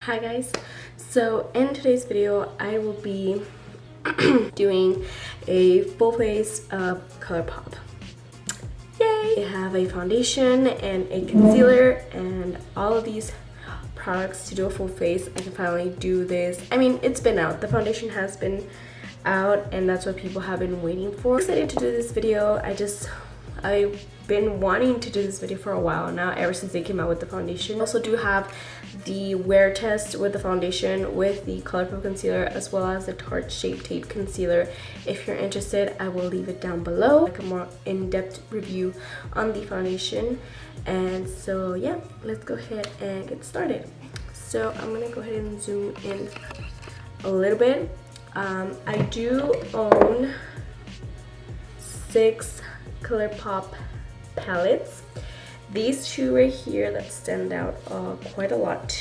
Hi guys, so in today's video I will be doing a full face of Colourpop. Yay! I have a foundation and a concealer and all of these products to do a full face. I can finally do this. I mean, it's been out. The foundation has been out and that's what people have been waiting for. I'm excited to do this video. I've been wanting to do this video for a while now, ever since they came out with the foundation. I also do have the wear test with the foundation with the Colourpop concealer as well as the Tarte Shape Tape concealer. If you're interested, I will leave it down below, like a more in-depth review on the foundation. And so yeah, let's go ahead and get started. So I'm gonna go ahead and zoom in a little bit. I do own 6 Colourpop palettes. These two right here that stand out quite a lot,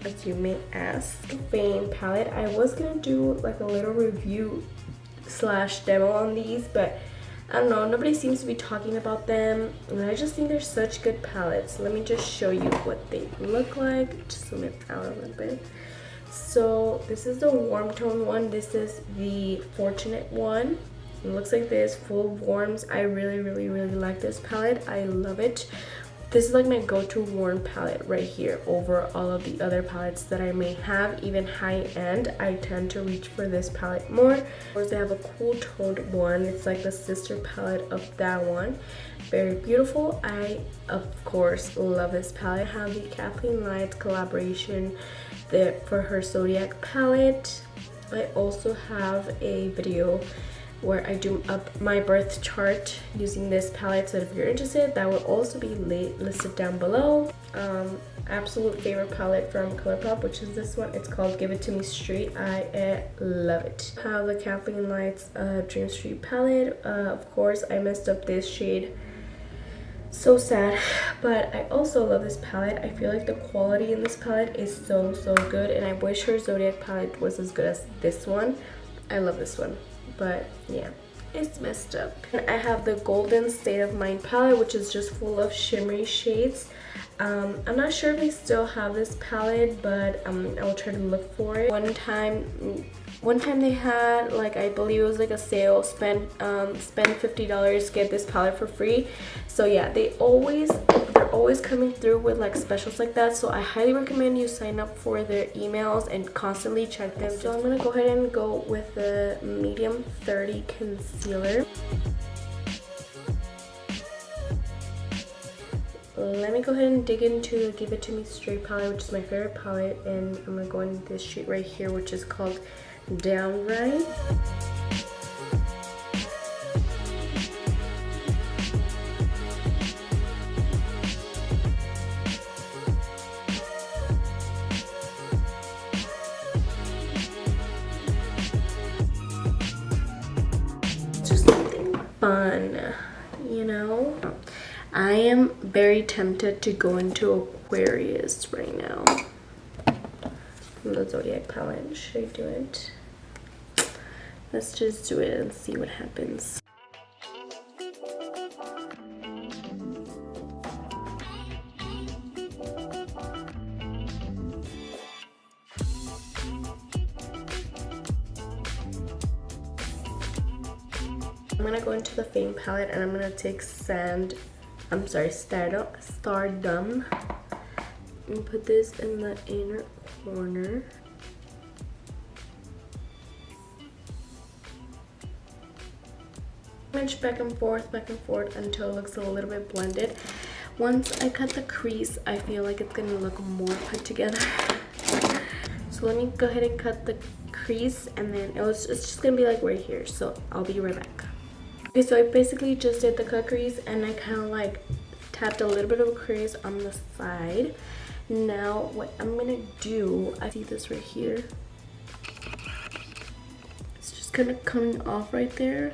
as you may ask. Fame palette. I was gonna do like a little review slash demo on these, but I don't know, nobody seems to be talking about them, and I just think they're such good palettes. Let me just show you what they look like. Just zoom it out a little bit. So this is the warm tone one. This is the Fortunate one. It looks like this, full of warms. I really like this palette. I love it. This is like my go-to warm palette right here over all of the other palettes that I may have. Even high-end, I tend to reach for this palette more. Of course, they have a cool toned one. It's like the sister palette of that one. Very beautiful. I, of course, love this palette. I have the Kathleenlights collaboration there for her Zodiac palette. I also have a video where I do up my birth chart using this palette, so if you're interested, that will also be listed down below. Absolute favorite palette from Colourpop, which is this one. It's called Give It To Me Straight. I love it. I have the Kathleenlights Dream Street palette. Of course, I messed up this shade. So sad, but I also love this palette. I feel like the quality in this palette is so good, and I wish her Zodiac palette was as good as this one. I love this one, but yeah, it's messed up. And I have the Golden State of Mind palette, which is just full of shimmery shades. I'm not sure if they still have this palette, but I will try to look for it. One time they had, like, I believe it was like a sale, spend $50, get this palette for free. So yeah, they're always coming through with like specials like that, so I highly recommend you sign up for their emails and constantly check them. So I'm gonna go ahead and go with the medium 30 concealer. Let me go ahead and dig into the Give It To Me Straight palette, which is my favorite palette, and I'm gonna go into this shade right here, which is called Downright. Just something fun, you know? I am very tempted to go into Aquarius right now from the Zodiac palette. Should I do it? Let's just do it and see what happens. I'm gonna go into the Fame palette and I'm gonna take Stardom, and put this in the inner corner. Inch back and forth until it looks a little bit blended. Once I cut the crease, I feel like it's gonna look more put together. So let me go ahead and cut the crease, and then it's just gonna be like right here, so I'll be right back. Okay, so I basically just did the cut crease, and I kind of like tapped a little bit of a crease on the side. Now what I'm gonna do, I see this right here, it's just kind of coming off right there.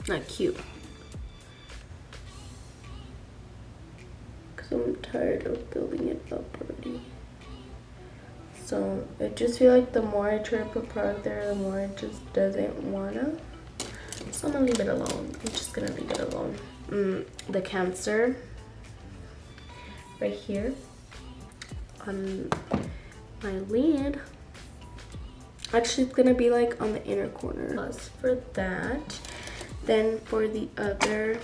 Not cute, because I'm tired of building it up already. So I just feel like the more I try to put product there, the more it just doesn't wanna. So I'm gonna leave it alone. I'm just gonna leave it alone. The Cancer right here. on my lid. Actually, it's gonna be like on the inner corner. Plus for that. Then for the other,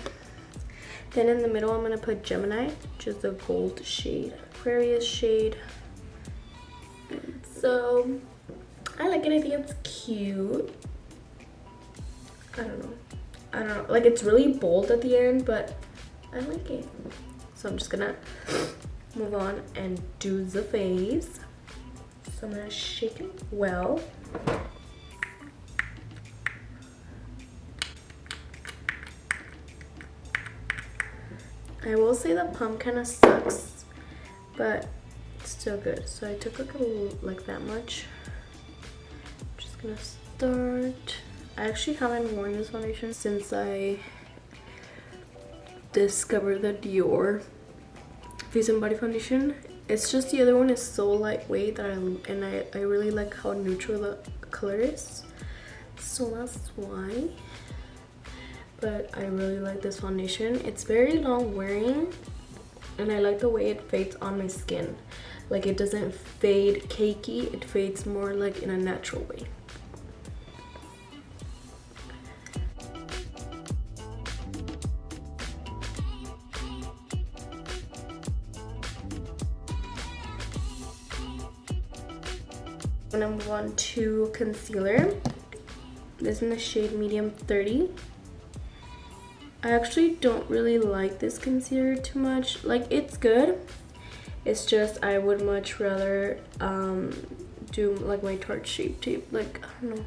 then in the middle, I'm gonna put Gemini, which is the gold shade, Aquarius shade. So I like it. I think it's cute. I don't know. Like, it's really bold at the end, but I like it. So I'm just gonna move on and do the face. So I'm gonna shake it well. I will say the pump kind of sucks, but it's still good. So I took like that much. I'm just gonna start. I actually haven't worn this foundation since I discovered the Dior Face and Body Foundation. It's just the other one is so lightweight that I really like how neutral the color is. So that's why. But I really like this foundation. It's very long wearing, and I like the way it fades on my skin. Like, it doesn't fade cakey, it fades more like in a natural way. I'm gonna move on to concealer. This is in the shade medium 30. I actually don't really like this concealer too much. Like, it's good. It's just I would much rather do like my Tarte Shape Tape. Like, I don't know.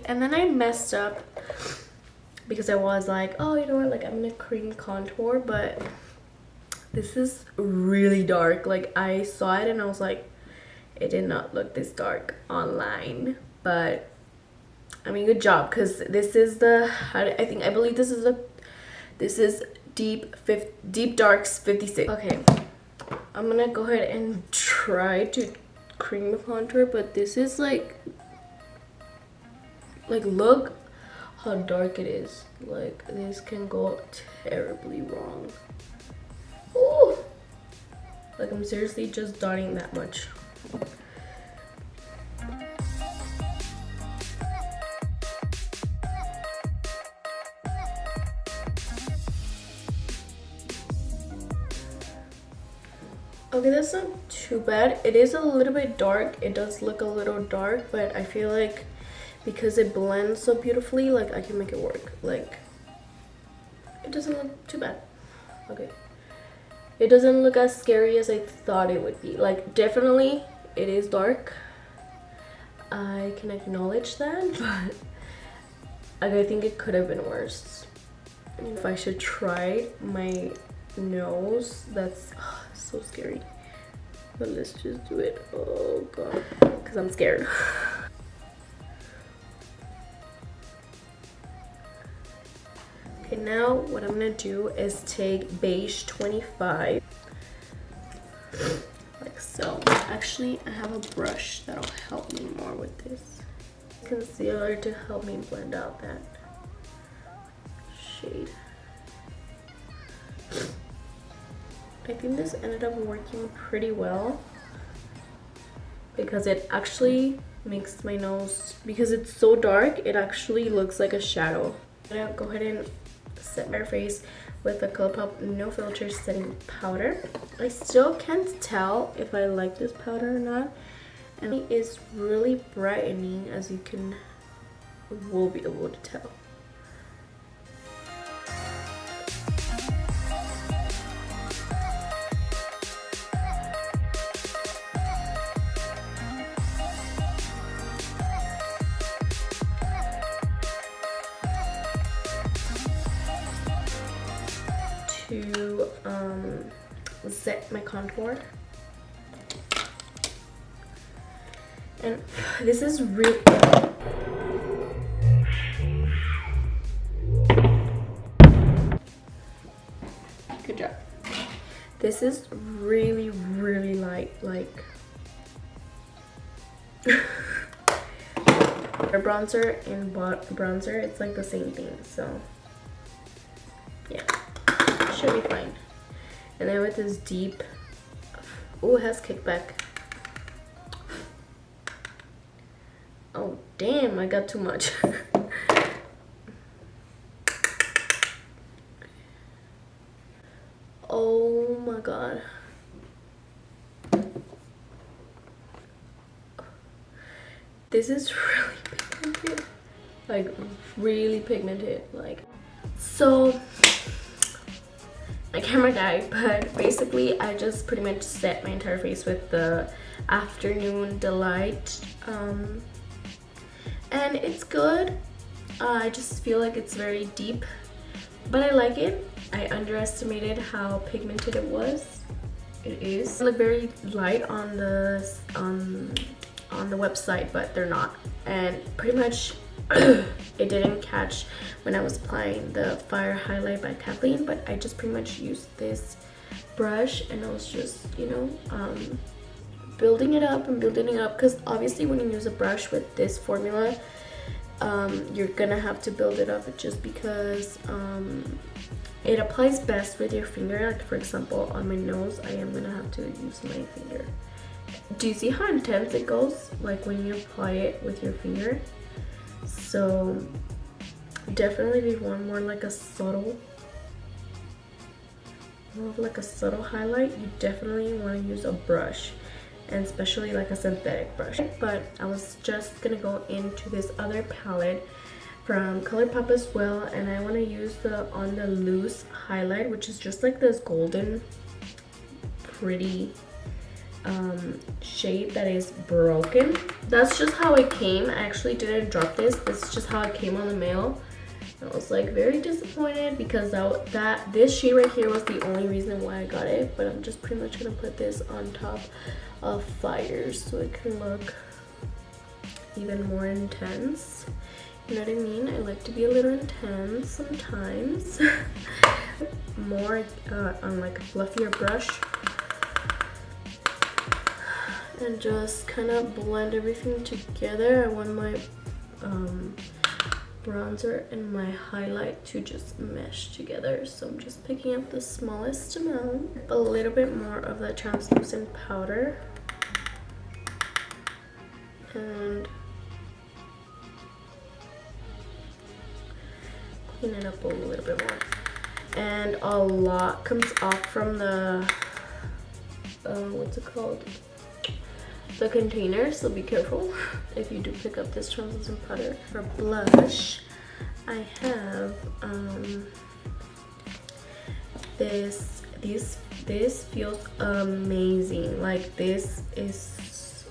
And then I messed up because I was like, oh, you know what, like, I'm gonna cream contour, but this is really dark. Like, I saw it and I was like, it did not look this dark online. But I mean, good job, because this is the, I believe this is deep darks 56. Okay, I'm gonna go ahead and try to cream the contour, but this is like look how dark it is. Like, this can go terribly wrong. Ooh. Like, I'm seriously just dotting that much. Okay, that's not too bad. It is a little bit dark. It does look a little dark, but I feel like because it blends so beautifully, like, I can make it work. Like, it doesn't look too bad. Okay. It doesn't look as scary as I thought it would be. Like, definitely it is dark. I can acknowledge that, but I think it could have been worse. If I should try my nose, that's so scary. But let's just do it. Oh god, because I'm scared. Okay, now what I'm gonna do is take Beige 25, like so. Actually, I have a brush that'll help me more with this concealer to help me blend out that shade. I think this ended up working pretty well because it actually makes my nose, because it's so dark, it actually looks like a shadow. I'm gonna go ahead and set my face with the Colourpop No Filter Setting Powder. I still can't tell if I like this powder or not, and it is really brightening, as you will be able to tell. To set my contour, and this is really good job. This is really light. Like, Bronzer and bronzer, it's like the same thing, so yeah, should be fine. And then with this deep, oh, it has kickback. Oh damn, I got too much. Oh my god. This is really pigmented. Like really pigmented. Like, so my camera died, but basically I just pretty much set my entire face with the Afternoon Delight, and it's good. I just feel like it's very deep, but I like it. I underestimated how pigmented it was. It is. They look very light on the website, but they're not. And pretty much it didn't catch when I was applying the Fire Highlight by Kathleen, but I just pretty much used this brush and I was just, you know, building it up and building it up, because obviously when you use a brush with this formula, you're gonna have to build it up just because it applies best with your finger. Like for example, on my nose, I am gonna have to use my finger. Do you see how intense it goes, like when you apply it with your finger? So definitely if you want more like a subtle, highlight, you definitely want to use a brush, and especially like a synthetic brush. But I was just gonna go into this other palette from Colourpop as well, and I want to use the On the Loose highlight, which is just like this golden pretty shade that is Broken. That's just how it came. I actually didn't drop this. This is just how it came on the mail. I was like very disappointed because this shade right here was the only reason why I got it, but I'm just pretty much gonna put this on top of Fire so it can look even more intense. You know what I mean? I like to be a little intense sometimes. More on like a fluffier brush. And just kind of blend everything together. I want my bronzer and my highlight to just mesh together. So I'm just picking up the smallest amount. A little bit more of the translucent powder. And clean it up a little bit more. And a lot comes off from the, what's it called? The container, so be careful if you do pick up this translucent powder. For blush, I have this feels amazing. Like this is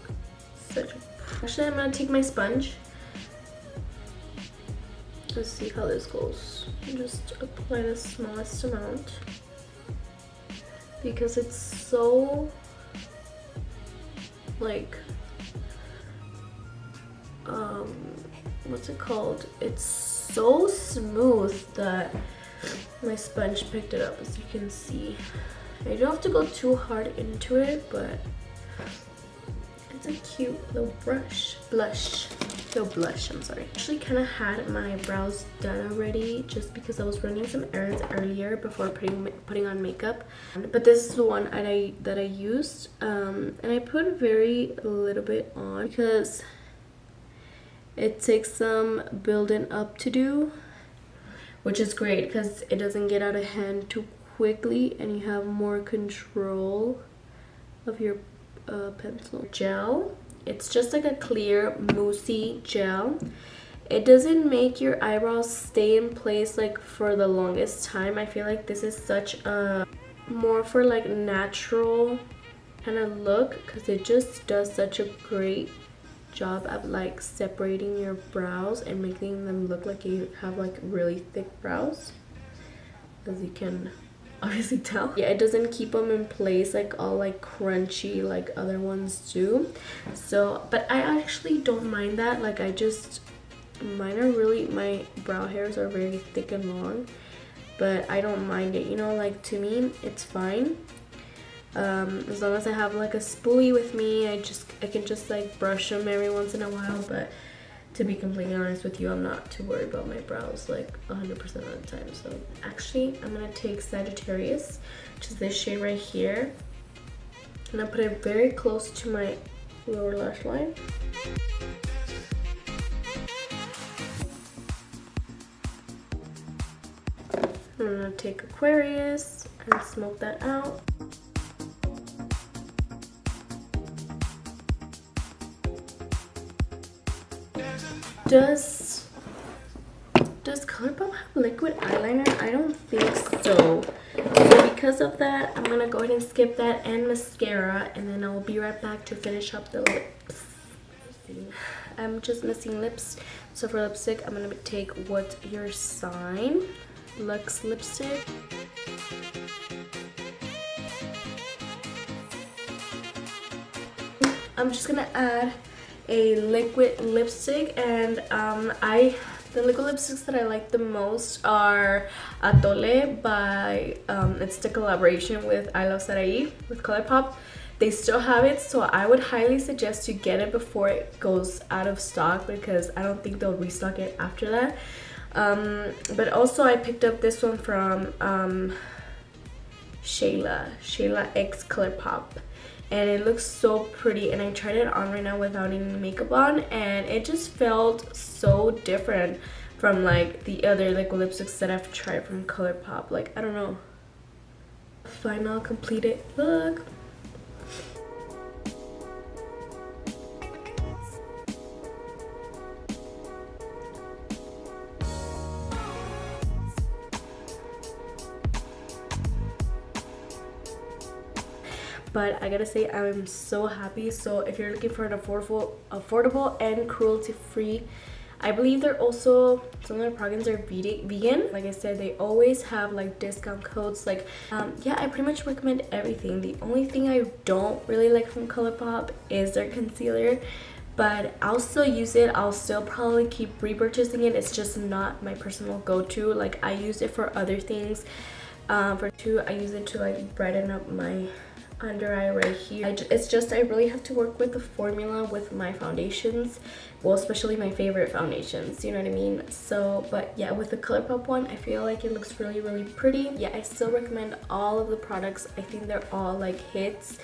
such a, actually I'm gonna take my sponge. Let's see how this goes. Just apply the smallest amount because it's so like what's it called, it's so smooth that my sponge picked it up, as you can see. You don't have to go too hard into it, but it's a cute little blush, I'm sorry. I actually kind of had my brows done already just because I was running some errands earlier before putting on makeup. But this is the one that I used, and I put very little bit on because it takes some building up to do, which is great because it doesn't get out of hand too quickly and you have more control of your pencil. Gel. It's just like a clear moussey gel. It doesn't make your eyebrows stay in place like for the longest time. I feel like this is such a more for like natural kind of look because it just does such a great job of like separating your brows and making them look like you have like really thick brows, as you can obviously tell. Yeah, it doesn't keep them in place like all like crunchy like other ones do. So, but I actually don't mind that. Like mine are really, my brow hairs are very thick and long, but I don't mind it, you know, like to me it's fine. As long as I have like a spoolie with me, I can just like brush them every once in a while. But to be completely honest with you, I'm not too worried about my brows like 100% of the time. So actually, I'm gonna take Sagittarius, which is this shade right here, and I put it very close to my lower lash line. I'm gonna take Aquarius and smoke that out. Does Colourpop have liquid eyeliner? I don't think so. So because of that, I'm gonna go ahead and skip that and mascara, and then I'll be right back to finish up the lips. I'm just missing lips. So for lipstick, I'm gonna take What's Your Sign Luxe lipstick. I'm just gonna add a liquid lipstick, and the liquid lipsticks that I like the most are Atole by it's the collaboration with I Love Sarai with Colourpop. They still have it, so I would highly suggest you get it before it goes out of stock, because I don't think they'll restock it after that. But also I picked up this one from Shayla X Colourpop, and it looks so pretty, and I tried it on right now without any makeup on, and it just felt so different from like the other liquid lipsticks that I've tried from Colourpop. Like, I don't know. Final completed look. But I gotta say, I'm so happy. So if you're looking for an affordable and cruelty-free, I believe they're also, some of their plugins are vegan. Like I said, they always have like discount codes. Like yeah, I pretty much recommend everything. The only thing I don't really like from Colourpop is their concealer, but I'll still use it. I'll still probably keep repurchasing it. It's just not my personal go-to. Like, I use it for other things. I use it to like brighten up my under eye right here. It's just I really have to work with the formula with my foundations, well, especially my favorite foundations, you know what I mean? So, but yeah, with the Colourpop one, I feel like it looks really, really pretty. Yeah, I still recommend all of the products. I think they're all like hits.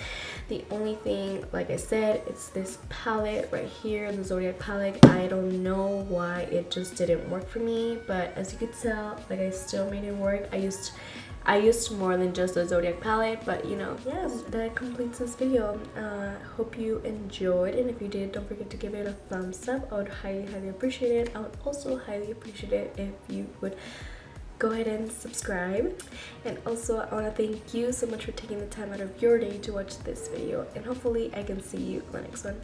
The only thing, like I said, it's this palette right here, the Zodiac palette. I don't know why it just didn't work for me, but as you could tell, like, I still made it work. I used more than just the Zodiac palette, but you know, yeah, that completes this video. Hope you enjoyed, and if you did, don't forget to give it a thumbs up. I would highly, highly appreciate it. I would also highly appreciate it if you would go ahead and subscribe. And also, I want to thank you so much for taking the time out of your day to watch this video, and hopefully I can see you in the next one.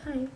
Bye.